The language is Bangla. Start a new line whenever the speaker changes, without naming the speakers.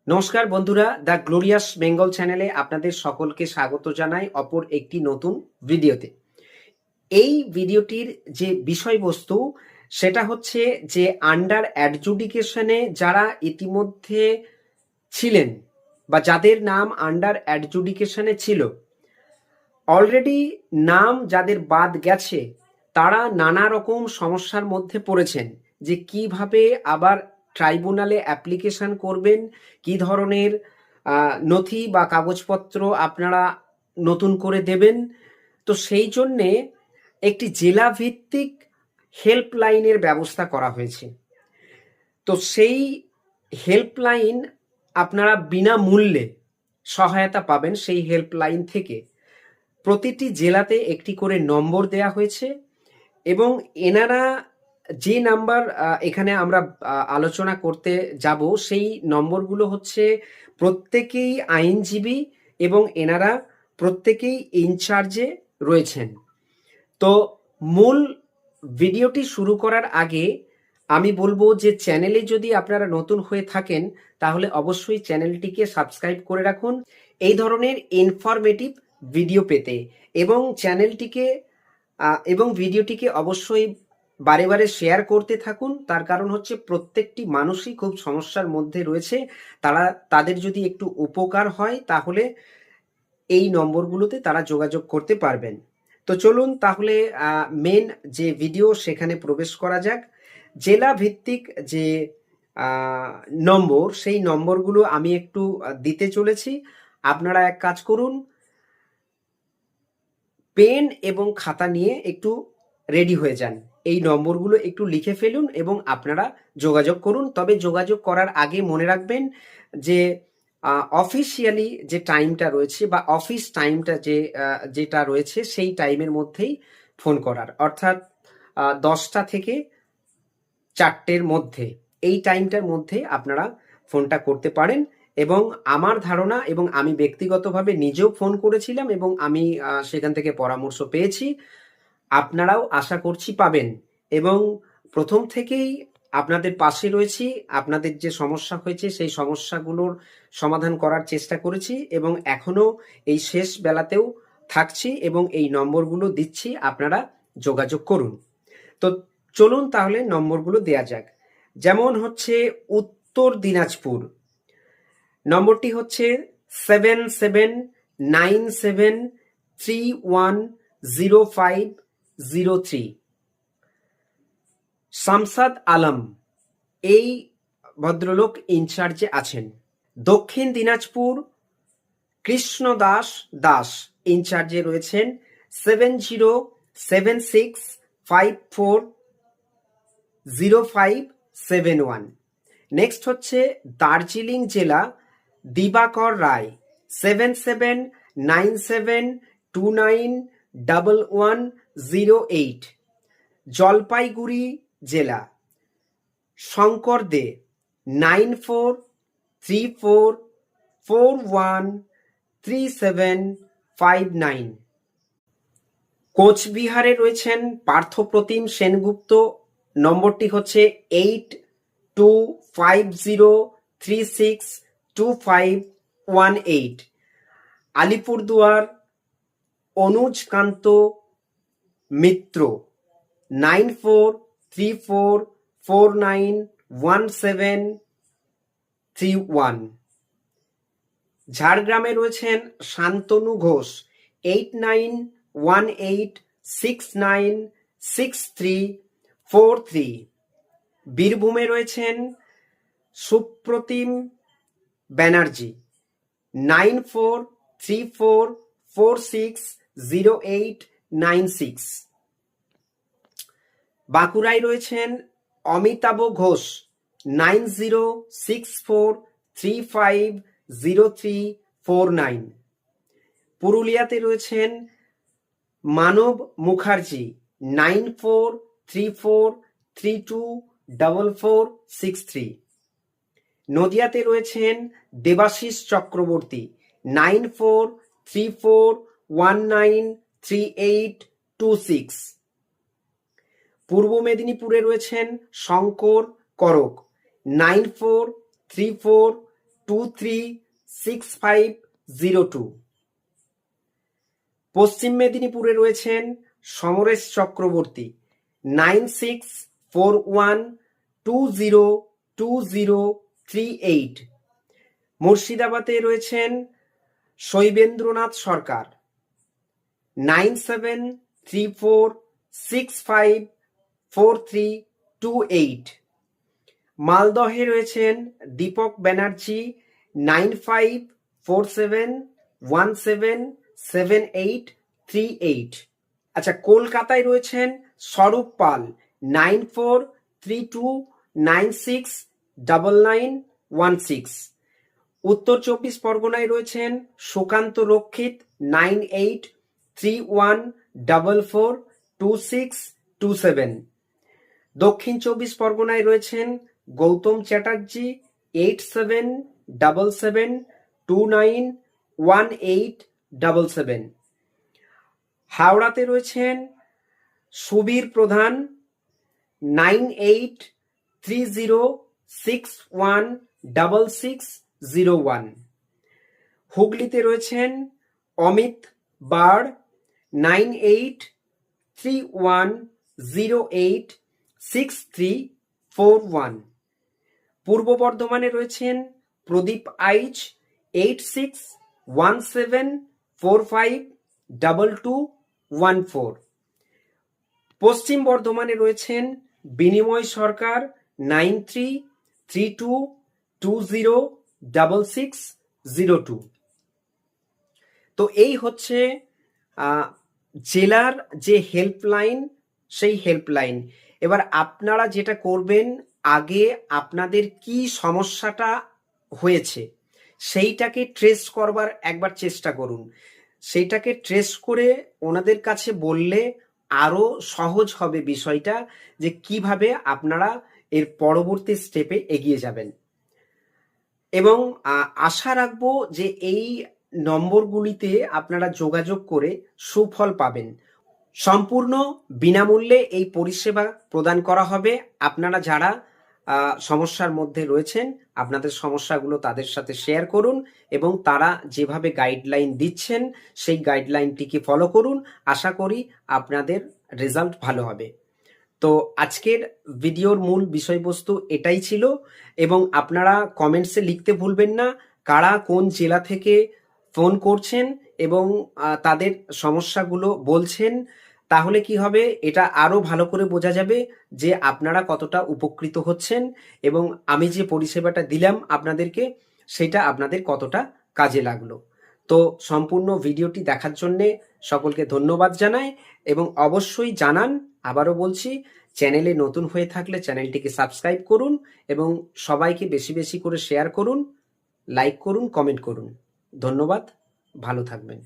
নমস্কার বন্ধুরা, দ্য গ্লোরিয়াস বেঙ্গল চ্যানেলে আপনাদের সকলকে স্বাগত জানাই অপর একটি নতুন ভিডিওতে। এই ভিডিওটির যে বিষয়বস্তু সেটা হচ্ছে যে আন্ডার অ্যাডজুডিকেশনে যারা ইতিমধ্যে ছিলেন বা যাদের নাম আন্ডার অ্যাডজুডিকেশনে ছিল, অলরেডি নাম যাদের বাদ গেছে তারা নানা রকম সমস্যার মধ্যে পড়েছেন যে কিভাবে আবার ট্রাইব্যুনালে অ্যাপ্লিকেশন করবেন, কি ধরনের নথি বা কাগজপত্র আপনারা নতুন করে দেবেন। তো সেই জন্যে একটি জেলা ভিত্তিক হেল্পলাইনের ব্যবস্থা করা হয়েছে। তো সেই হেল্পলাইন আপনারা বিনামূল্যে সহায়তা পাবেন সেই হেল্পলাইন থেকে। প্রতিটি জেলাতে একটি করে নম্বর দেয়া হয়েছে এবং এনারা যে নাম্বার এখানে আমরা আলোচনা করতে যাব সেই নম্বরগুলো হচ্ছে প্রত্যেকেই আইনজীবী এবং এনারা প্রত্যেকেই ইনচার্জে রয়েছেন। তো মূল ভিডিওটি শুরু করার আগে আমি বলবো যে চ্যানেলে যদি আপনারা নতুন হয়ে থাকেন তাহলে অবশ্যই চ্যানেলটিকে সাবস্ক্রাইব করে রাখুন এই ধরনের ইনফরমেটিভ ভিডিও পেতে, এবং চ্যানেলটিকে এবং ভিডিওটিকে অবশ্যই বারে বারে শেয়ার করতে থাকুন। তার কারণ হচ্ছে প্রত্যেকটি মানুষই খুব সমস্যার মধ্যে রয়েছে, তাদের যদি একটু উপকার হয় তাহলে এই নম্বরগুলোতে তারা যোগাযোগ করতে পারবেন। তো চলুন তাহলে মেন যে ভিডিও সেখানে প্রবেশ করা যাক। জেলা ভিত্তিক যে নম্বর, সেই নম্বরগুলো আমি একটু দিতে চলেছি। আপনারা এক কাজ করুন, পেন এবং খাতা নিয়ে একটু রেডি হয়ে যান, এই নম্বরগুলো একটু লিখে ফেলুন এবং আপনারা যোগাযোগ করুন। তবে যোগাযোগ করার আগে মনে রাখবেন যে অফিসিয়ালি যে টাইমটা রয়েছে বা অফিস টাইমটা যেটা রয়েছে সেই টাইমের মধ্যেই ফোন করার, অর্থাৎ 10টা থেকে 4টের মধ্যে, এই টাইমটার মধ্যে আপনারা ফোনটা করতে পারেন। এবং আমার ধারণা, এবং আমি ব্যক্তিগতভাবে নিজেও ফোন করেছিলাম এবং আমি সেখান থেকে পরামর্শ পেয়েছি, আপনারাও আশা করছি পাবেন। এবং প্রথম থেকেই আপনাদের পাশে রয়েছি, আপনাদের যে সমস্যা হয়েছে সেই সমস্যাগুলোর সমাধান করার চেষ্টা করেছি এবং এখনো এই শেষ বেলাতেও থাকছি এবং এই নম্বরগুলো দিচ্ছি, আপনারা যোগাযোগ করুন। তো চলুন তাহলে নম্বরগুলো দেয়া যাক। যেমন হচ্ছে উত্তর দিনাজপুর, নম্বরটি হচ্ছে 7797310503। শামসাদ আলম এই ভদ্রলোক ইনচার্জে আছেন। দক্ষিণ দিনাজপুর কৃষ্ণ দাস দাস ইনচার্জে রয়েছেন 7076540571। নেক্সট হচ্ছে দার্জিলিং জেলা দিবাকর রায় 7797291108। জলপাইগুড়ি জেলা শঙ্কর দে 9434413759। কোচবিহারে রয়েছেন পার্থপ্রতিম সেনগুপ্ত, নম্বরটি হচ্ছে 8250362518। আলিপুরদুয়ার অনুজকান্ত মিত্র 9434491731। ঝাড়গ্রামে রয়েছেন শান্তনু ঘোষ 8918696343। বীরভূমে রয়েছেন সুপ্রতিম ব্যানার্জি 9434460896। বাঁকুড়ায় রয়েছেন অমিতাভ ঘোষ 9064350349। পুরুলিয়াতে রয়েছেন মানব মুখার্জি 9434324463। নদিয়াতে রয়েছেন দেবাশিস চক্রবর্তী 9434193826। পূর্ব মেদিনীপুরে রয়েছেন শঙ্কর করক 943429 236502। পশ্চিম মেদিনীপুরে রয়েছেন সমরেশ চক্রবর্তী 9641202038। মুর্শিদাবাদে রয়েছেন শৈবেন্দ্রনাথ সরকার 9734654328। মালদহে রয়েছেন দীপক ব্যানার্জি 9547177838। আচ্ছা, কলকাতায় রয়েছেন স্বরূপ পাল 9432969916। উত্তর চব্বিশ পরগনায় রয়েছেন সুকান্ত রক্ষিত 9831442627। দক্ষিণ চব্বিশ পরগনায় রয়েছেন গৌতম চ্যাটার্জি 8777291877। হাওড়াতে রয়েছেন সুবীর প্রধান 9830616601। হুগলিতে রয়েছেন অমিত বাড় 9831086341। পূর্ব বর্ধমানে রয়েছেন প্রদীপ আইচ 8617452214। পশ্চিম বর্ধমানে রয়েছেন বিনিময় সরকার 9332206602। তো এই হচ্ছে জেলার যে হেল্পলাইন, সেই হেল্পলাইন। এবার আপনারা যেটা করবেন, আগে আপনাদের কি সমস্যাটা হয়েছে সেইটাকে ট্রেস করবার একবার চেষ্টা করুন। সেইটাকে ট্রেস করে ওনাদের কাছে বললে আরো সহজ হবে বিষয়টা, যে কিভাবে আপনারা এর পরবর্তী স্টেপে এগিয়ে যাবেন। এবং আশা রাখবো যে এই নম্বরগুলিতে আপনারা যোগাযোগ করে সুফল পাবেন। সম্পূর্ণ বিনামূল্যে এই পরিষেবা প্রদান করা হবে। আপনারা যারা সমস্যার মধ্যে রয়েছেন, আপনাদের সমস্যাগুলো তাদের সাথে শেয়ার করুন এবং তারা যেভাবে গাইডলাইন দিচ্ছেন সেই গাইডলাইনটিকে ফলো করুন। আশা করি আপনাদের রেজাল্ট ভালো হবে। তো আজকের ভিডিওর মূল বিষয়বস্তু এটাই ছিল, এবং আপনারা কমেন্টসে লিখতে ভুলবেন না কারা কোন জেলা থেকে ফোন করছেন এবং তাদের সমস্যাগুলো বলছেন। তাহলে কি হবে, এটা আরো ভালো করে বোঝা যাবে যে আপনারা কতটা উপকৃত হচ্ছেন এবং আমি যে পরিষেবাটা দিলাম আপনাদেরকে সেটা আপনাদের কতটা কাজে লাগলো। তো সম্পূর্ণ ভিডিওটি দেখার জন্যে সকলকে ধন্যবাদ জানাই, এবং অবশ্যই জানান, আবারও বলছি, চ্যানেলে নতুন হয়ে থাকলে চ্যানেলটিকে সাবস্ক্রাইব করুন এবং সবাইকে বেশি বেশি করে শেয়ার করুন, লাইক করুন, কমেন্ট করুন। ধন্যবাদ, ভালো থাকবেন।